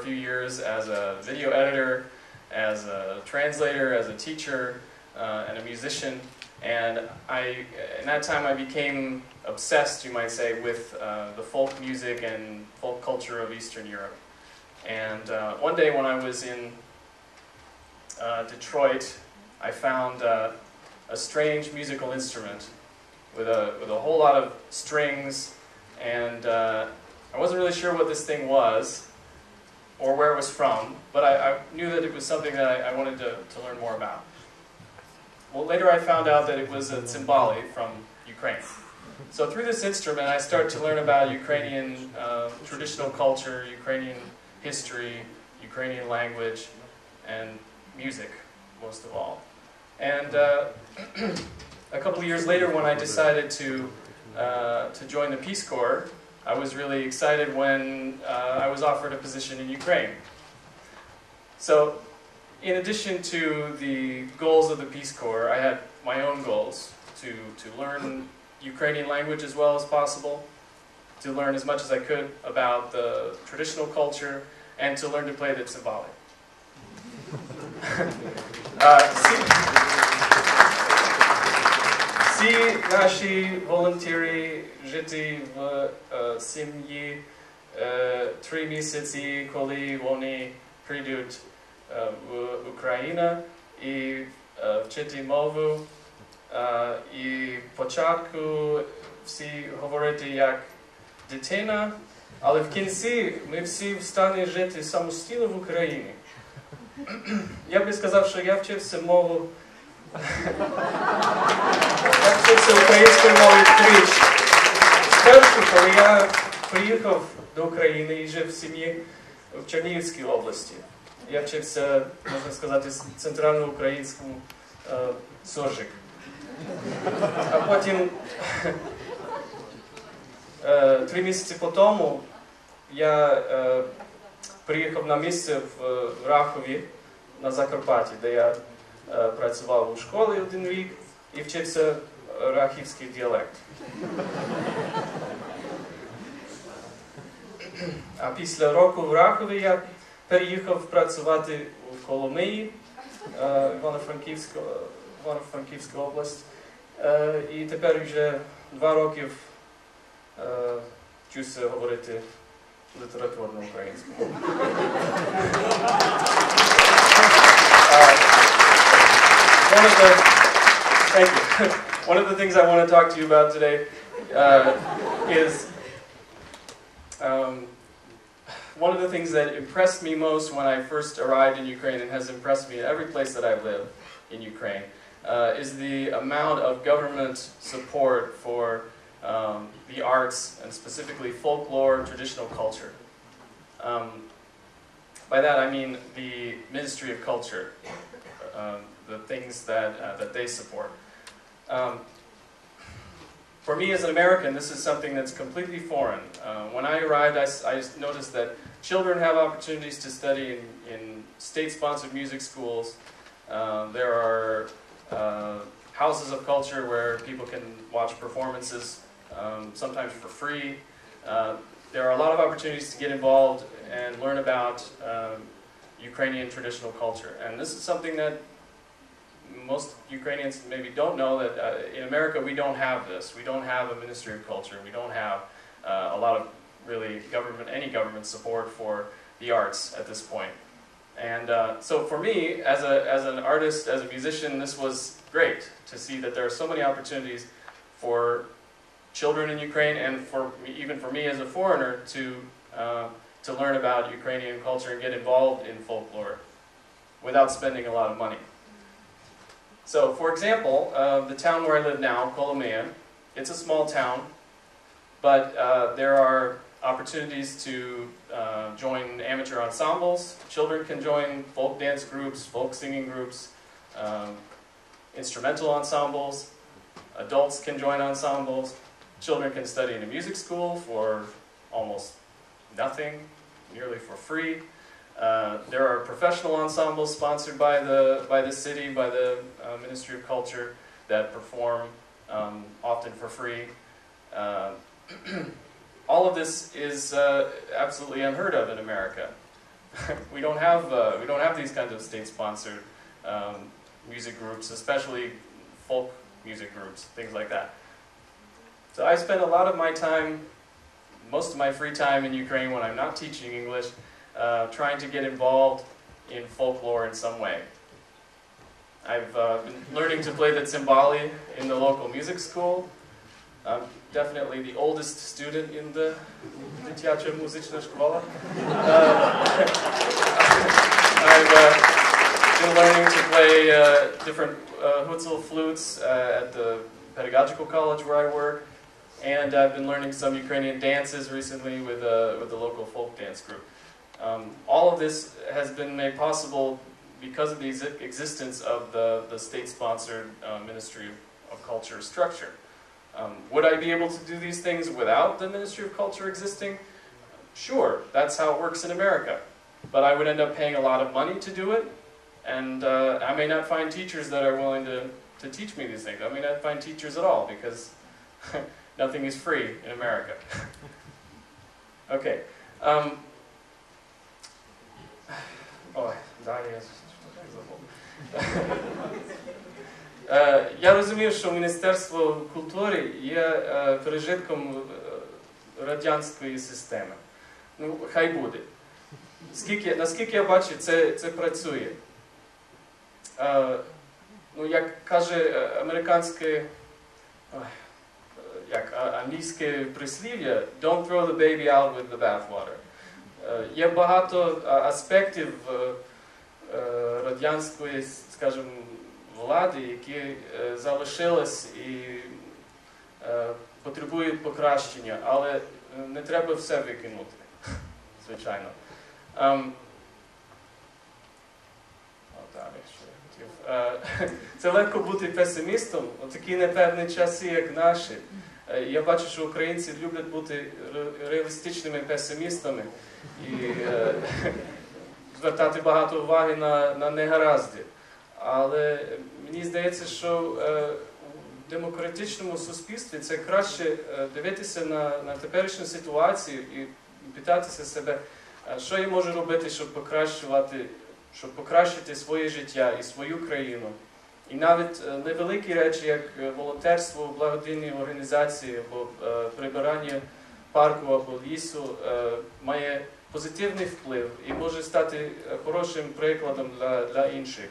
few years as a video editor, as a translator, as a teacher, and a musician. And in that time I became obsessed, you might say, with the folk music and folk culture of Eastern Europe. And one day when I was in Detroit, I found a strange musical instrument with a whole lot of strings, and I wasn't really sure what this thing was or where it was from, but I knew that it was something that I wanted to learn more about. Well, later I found out that it was a tsimbali from Ukraine. So through this instrument I started to learn about Ukrainian traditional culture, Ukrainian history, Ukrainian language, and music, most of all. And a couple of years later, when I decided to join the Peace Corps, I was really excited when I was offered a position in Ukraine. So, in addition to the goals of the Peace Corps, I had my own goals to learn Ukrainian language as well as possible, to learn as much as I could about the traditional culture, and to learn to play the tsimbali. Всі наші волонтери жити в сім'ї 3 місяці, коли вони прийдуть в Україну і вчити мову, і спочатку всі говорити як дитина, але в кінці ми всі встанемо жити самостійно в Україні. Я би сказав, що я вчився мову. Я вчився української мови втричі. Спершу, коли я приїхав до України і жив в сім'ї в Чернігівській області. Я вчився, можна сказати, центральноукраїнському суржик. А потім 3 місяці по тому я приїхав на місце в Рахові на Закарпатті, де я працював у школі 1 рік і вчився рахівський діалект. А після року в Рахові я переїхав працювати в Коломиї, Івано-Франківська область. І тепер вже 2 роки вчуся говорити літературно українською. Thank you. One of the things I want to talk to you about today is one of the things that impressed me most when I first arrived in Ukraine, and has impressed me at every place that I've lived in Ukraine, is the amount of government support for the arts, and specifically folklore, traditional culture. By that I mean the Ministry of Culture, the things that they support. For me as an American, this is something that's completely foreign. When I arrived, I noticed that children have opportunities to study in state-sponsored music schools. There are houses of culture where people can watch performances, sometimes for free. There are a lot of opportunities to get involved and learn about Ukrainian traditional culture. And this is something that most Ukrainians maybe don't know, that in America we don't have this. We don't have a Ministry of Culture. We don't have a lot of really any government support for the arts at this point. And so for me, as an artist, as a musician, this was great to see that there are so many opportunities for children in Ukraine, and even for me as a foreigner, to learn about Ukrainian culture and get involved in folklore without spending a lot of money. So, for example, the town where I live now, Kolomea, it's a small town, but there are opportunities to join amateur ensembles. Children can join folk dance groups, folk singing groups, instrumental ensembles. Adults can join ensembles. Children can study in a music school for almost nothing, nearly for free. There are professional ensembles sponsored by the city, by the Ministry of Culture, that perform often for free. All of this is absolutely unheard of in America. we don't have these kinds of state-sponsored music groups, especially folk music groups, things like that. So I spend a lot of my time, most of my free time in Ukraine when I'm not teaching English, trying to get involved in folklore in some way. I've been learning to play the tsimbali in the local music school. I'm definitely the oldest student in the Дитяча музична школа. I've been learning to play different hutzul flutes at the pedagogical college where I work, and I've been learning some Ukrainian dances recently with the local folk dance group. All of this has been made possible because of the existence of the state-sponsored Ministry of Culture structure. Would I be able to do these things without the Ministry of Culture existing? Sure, that's how it works in America. But I would end up paying a lot of money to do it, and I may not find teachers that are willing to teach me these things. I may not find teachers at all, because nothing is free in America. Okay. Я розумію, що Міністерство культури є пережитком радянської системи. Ну, хай буде. Наскільки я бачу, це працює. Ну, як каже англійське прислів'я, don't throw the baby out with the bathwater. Є багато аспектів радянської, скажімо, влади, які залишились і потребують покращення, але не треба все викинути, звичайно. Це легко бути песимістом у такі непевні часи, як наші. Я бачу, що українці люблять бути реалістичними песимістами і звертати багато уваги на негаразди. Але мені здається, що в демократичному суспільстві це краще дивитися на теперішню ситуацію і питатися себе, що я можу робити, щоб покращити своє життя і свою країну. І навіть невеликі речі, як волонтерство, благодійні організації або прибирання парку або лісу, має позитивний вплив і може стати хорошим прикладом для інших.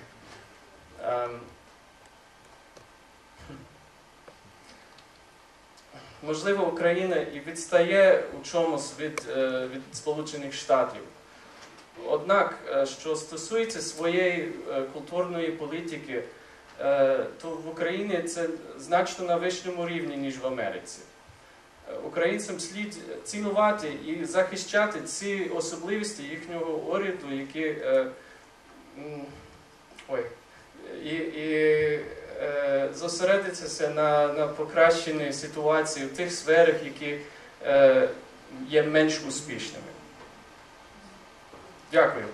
Можливо, Україна і відстає у чомусь від Сполучених Штатів. Однак, що стосується своєї культурної політики, то в Україні це значно на вищому рівні, ніж в Америці. Українцям слід цінувати і захищати ці особливості їхнього уряду, які зосередитися на покращенні ситуації в тих сферах, які є менш успішними. Дякую.